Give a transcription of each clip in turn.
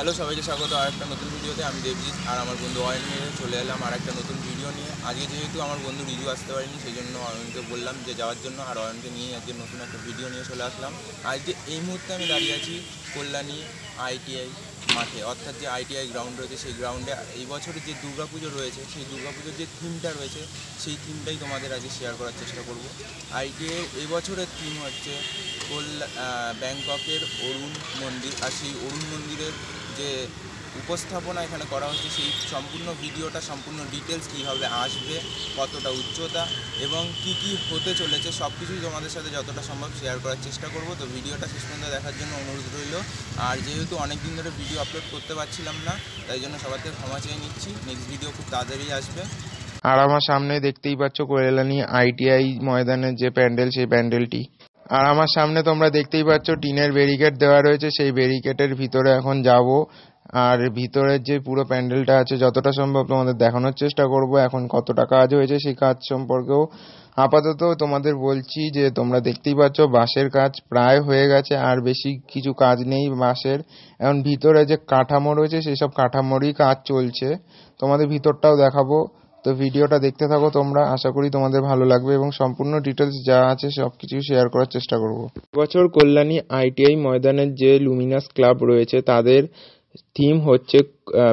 Hello সবাইকে স্বাগত আরেকটা নতুন ভিডিওতে। আমি দেবজিৎ আর আমার বন্ধু অয়ন নিয়ে চলে এলাম আর একটা নতুন ভিডিও নিয়ে। আজকে যেহেতু আমার বন্ধু রিজু আসতে পারেনি, সেই জন্য অয়নকে বললাম যে যাওয়ার জন্য, আর অয়নকে নিয়ে আজকে নতুন একটা ভিডিও নিয়ে চলে আসলাম। আজকে এই মুহূর্তে আমি দাঁড়িয়ে আছি কল্যাণী আইটিআই মাঠে, অর্থাৎ যে আইটিআই গ্রাউন্ড রয়েছে সেই গ্রাউন্ডে এই বছরের যে দুর্গাপুজো রয়েছে, সেই দুর্গাপুজোর যে থিমটা রয়েছে সেই থিমটাই তোমাদের আজকে শেয়ার করার চেষ্টা করব। আইটিআই এই বছরের থিম হচ্ছে ব্যাংককের অরুণ মন্দির, আর সেই অরুণ মন্দিরের যে উপস্থাপনা এখানে করা হচ্ছে সেই সম্পূর্ণ ভিডিওটা, সম্পূর্ণ ডিটেলস কীভাবে আসবে, কতটা উচ্চতা এবং কি কি হতে চলেছে সব কিছুই তোমাদের সাথে যতটা সম্ভব শেয়ার করার চেষ্টা করব। তো ভিডিওটা শেষ পর্যন্ত দেখার জন্য অনুরোধ রইল। আর যেহেতু অনেক দিন ধরে ভিডিও আপলোড করতে পারছিলাম না, তাই জন্য সবার থেকে ক্ষমা চেয়ে নিচ্ছি। নেক্সট ভিডিও খুব তাড়াতাড়ি আসবে। আর আমার সামনে দেখতেই পাচ্ছ কল্যাণী আইটিআই ময়দানের যে প্যান্ডেল, সেই প্যান্ডেলটি। আর আমার সামনে তোমরা দেখতেই পাচ্ছ টিনের ব্যারিকেড দেওয়া রয়েছে, সেই ব্যারিকেডের ভিতরে এখন যাব। আর ভিতরের যে পুরো প্যান্ডেলটা আছে যতটা সম্ভব তোমাদের দেখানোর চেষ্টা করব। এখন কতটা কাজ হয়েছে সেই কাজ সম্পর্কেও আপাতত তোমাদের বলছি যে তোমরা দেখতেই পাচ্ছ বাঁশের কাজ প্রায় হয়ে গেছে, আর বেশি কিছু কাজ নেই বাঁশের। এখন ভিতরে যে কাঠামো রয়েছে সেই সব কাঠামোরই কাজ চলছে, তোমাদের ভিতরটাও দেখাবো। তো ভিডিওটা দেখতে থাকো তোমরা, আশা করি তোমাদের ভালো লাগবে এবং সম্পূর্ণ ডিটেলস যা আছে সবকিছু শেয়ার করার চেষ্টা করব। বছর কল্যাণী আইটিআই ময়দানের যে লুমিনাস ক্লাব রয়েছে তাদের থিম হচ্ছে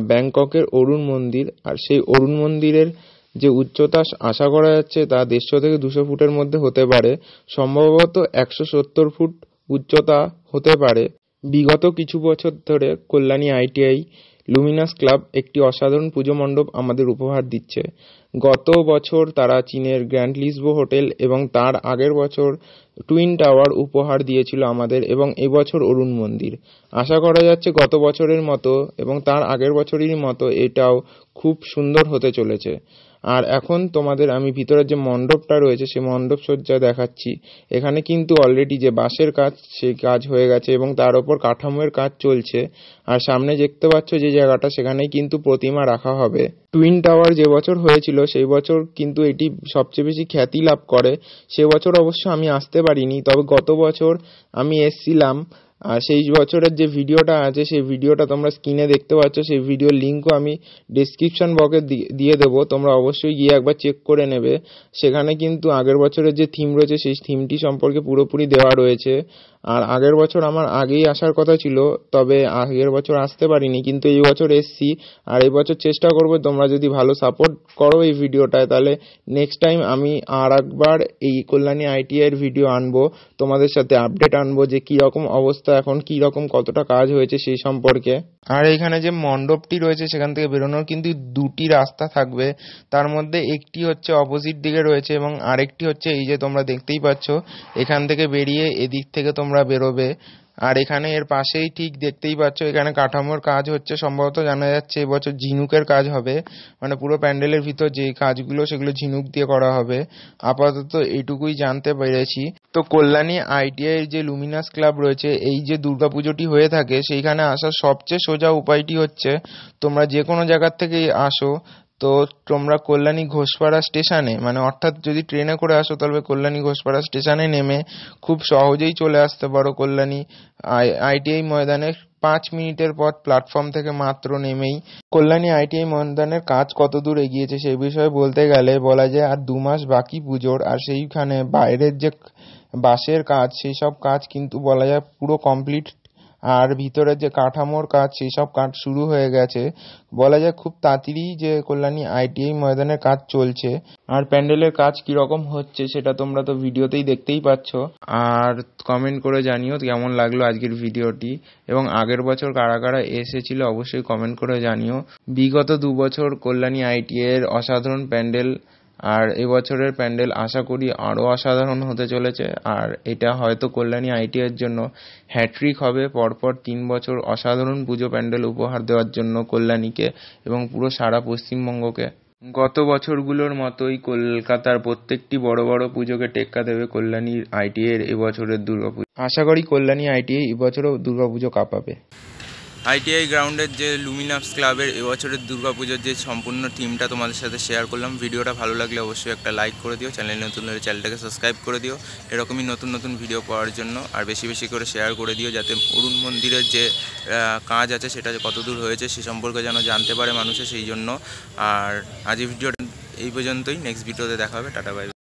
ব্যাংককের অরুণ মন্দির। আর সেই অরুণ মন্দিরের যে উচ্চতা আশা করা যাচ্ছে তা 150 থেকে 200 ফুটের মধ্যে হতে পারে, সম্ভবত 170 ফুট উচ্চতা হতে পারে। বিগত কিছু বছর ধরে কল্যাণী আইটিআই লুমিনাস ক্লাব একটি অসাধারণ পুজো মণ্ডপ আমাদের উপহার দিচ্ছে। গত বছর তারা চীনের গ্র্যান্ড লিসবো হোটেল এবং তার আগের বছর টুইন টাওয়ার উপহার দিয়েছিল আমাদের, এবং এবছর অরুণ মন্দির। আশা করা যাচ্ছে গত বছরের মতো এবং তার আগের বছরেরই মতো এটাও খুব সুন্দর হতে চলেছে। আর এখন তোমাদের আমি ভিতরের যে মণ্ডপটা রয়েছে সেই মণ্ডপ সজ্জা দেখাচ্ছি। এখানে কিন্তু অলরেডি যে বাঁশের কাজ সেই কাজ হয়ে গেছে এবং তার ওপর কাঠামোর কাজ চলছে। আর সামনে দেখতে পাচ্ছ যে জায়গাটা, সেখানেই কিন্তু প্রতিমা রাখা হবে। টুইন টাওয়ার যে বছর হয়েছিল সেই বছর কিন্তু এটি সবচেয়ে বেশি খ্যাতি লাভ করে। সে বছর অবশ্য আমি আসতে পারিনি, তবে গত বছর আমি এসছিলাম। আর সেই বছরের যে ভিডিওটা আছে সেই ভিডিওটা তোমরা স্ক্রিনে দেখতে পাচ্ছ, সেই ভিডিওর লিঙ্কও আমি ডেসক্রিপশন বক্সে দিয়ে দেবো, তোমরা অবশ্যই গিয়ে একবার চেক করে নেবে। সেখানে কিন্তু আগের বছরের যে থিম রয়েছে সেই থিমটি সম্পর্কে পুরোপুরি দেওয়া রয়েছে। আর আগের বছর আমার আগেই আসার কথা ছিল, তবে আগের বছর আসতে পারিনি, কিন্তু এই বছর এসছি। আর এই বছর চেষ্টা করবো, তোমরা যদি ভালো সাপোর্ট করো এই ভিডিওটায়, তাহলে নেক্সট টাইম আমি আর একবার এই কল্যাণী আইটিআই এর ভিডিও আনবো, তোমাদের সাথে আপডেট আনবো যে কি রকম অবস্থা, এখন কি রকম কতটা কাজ হয়েছে সেই সম্পর্কে। আর এখানে যে মণ্ডপটি রয়েছে সেখান থেকে বেরোনোর কিন্তু দুটি রাস্তা থাকবে, তার মধ্যে একটি হচ্ছে অপোজিট দিকে রয়েছে এবং আরেকটি হচ্ছে এই যে তোমরা দেখতেই পাচ্ছ, এখান থেকে বেরিয়ে এদিক থেকে তোমরা বেরোবে। আর এখানে এর পাশেই ঠিক দেখতেই পাচ্ছ এখানে কাঠামোর কাজ হচ্ছে, সম্ভবত জানা যাচ্ছে এবছর ঝিনুকের কাজ হবে, মানে পুরো প্যান্ডেলের ভিতর যে কাজগুলো সেগুলো ঝিনুক দিয়ে করা হবে। আপাতত এইটুকুই জানতে পেরেছি। তো কল্যাণী আইটিআই এর যে লুমিনাস ক্লাব রয়েছে, এই যে দুর্গাপুজোটি হয়ে থাকে সেইখানে আসার সবচেয়ে সোজা উপায়টি হচ্ছে তোমরা যে কোনো জায়গার থেকেই আসো, তো তোমরা কল্যাণী ঘোষপাড়া স্টেশনে, মানে অর্থাৎ যদি ট্রেনে করে আসো তাহলে কল্যাণী ঘোষপাড়া স্টেশনে নেমে খুব সহজেই চলে আসতে পারো কল্যাণী আইটিআই ময়দানে। 5 মিনিটের পথ প্ল্যাটফর্ম থেকে মাত্র নেমেই। কল্যাণী আইটিআই ময়দানের কাজ কত দূর এগিয়েছে সেই বিষয়ে বলতে গেলে বলা যায় আর 2 মাস বাকি পুজোর, আর সেইখানে বাইরের যে বাঁশের কাজ সেই সব কাজ কিন্তু বলা যায় পুরো কমপ্লিট। আর ভিতরের যে কাঠামোর কাজ সেই সব কাজ শুরু হয়ে গেছে, বলা যায় খুব তাড়াতাড়ি যে কল্যাণী আইটিআই ময়দানের কাজ চলছে। আর প্যান্ডেলের কাজ কিরকম হচ্ছে সেটা তোমরা তো ভিডিওতেই দেখতেই পাচ্ছ। আর কমেন্ট করে জানিও কেমন লাগলো আজকের ভিডিওটি, এবং আগের বছর কারা কারা এসেছিল অবশ্যই কমেন্ট করে জানিও। বিগত 2 বছর কল্যাণী আইটিআই এর অসাধারণ প্যান্ডেল, আর এবছরের প্যান্ডেল আশা করি আরও অসাধারণ হতে চলেছে। আর এটা হয়তো কল্যাণী আইটিআই এর জন্য হ্যাট্রিক হবে, পরপর 3 বছর অসাধারণ পুজো প্যান্ডেল উপহার দেওয়ার জন্য কল্যাণীকে এবং পুরো সারা পশ্চিমবঙ্গকে। গত বছরগুলোর মতোই কলকাতার প্রত্যেকটি বড় বড় পুজোকে টেক্কা দেবে কল্যাণী আইটিআই এর এবছরের দুর্গাপুজো। আশা করি কল্যাণী আইটিআই এবছরও দুর্গাপুজো কাঁপাবে। আইটিআই গ্রাউন্ডের যে লুমিনাস ক্লাবের এবছরের দুর্গাপুজোর যে সম্পূর্ণ টিমটা তোমাদের সাথে শেয়ার করলাম। ভিডিওটা ভালো লাগলে অবশ্যই একটা লাইক করে দিও, চ্যানেল নতুন হলে চ্যানেলটাকে সাবস্ক্রাইব করে দিও এরকমই নতুন নতুন ভিডিও পাওয়ার জন্য। আর বেশি বেশি করে শেয়ার করে দিও যাতে অরুণ মন্দিরের যে কাজ আছে সেটা যে কত দূর হয়েছে সে সম্পর্কে যেন জানতে পারে মানুষে, সেই জন্য। আর আজ এই ভিডিওটা এই পর্যন্তই, নেক্সট ভিডিওতে দেখা হবে, টাটা বাই।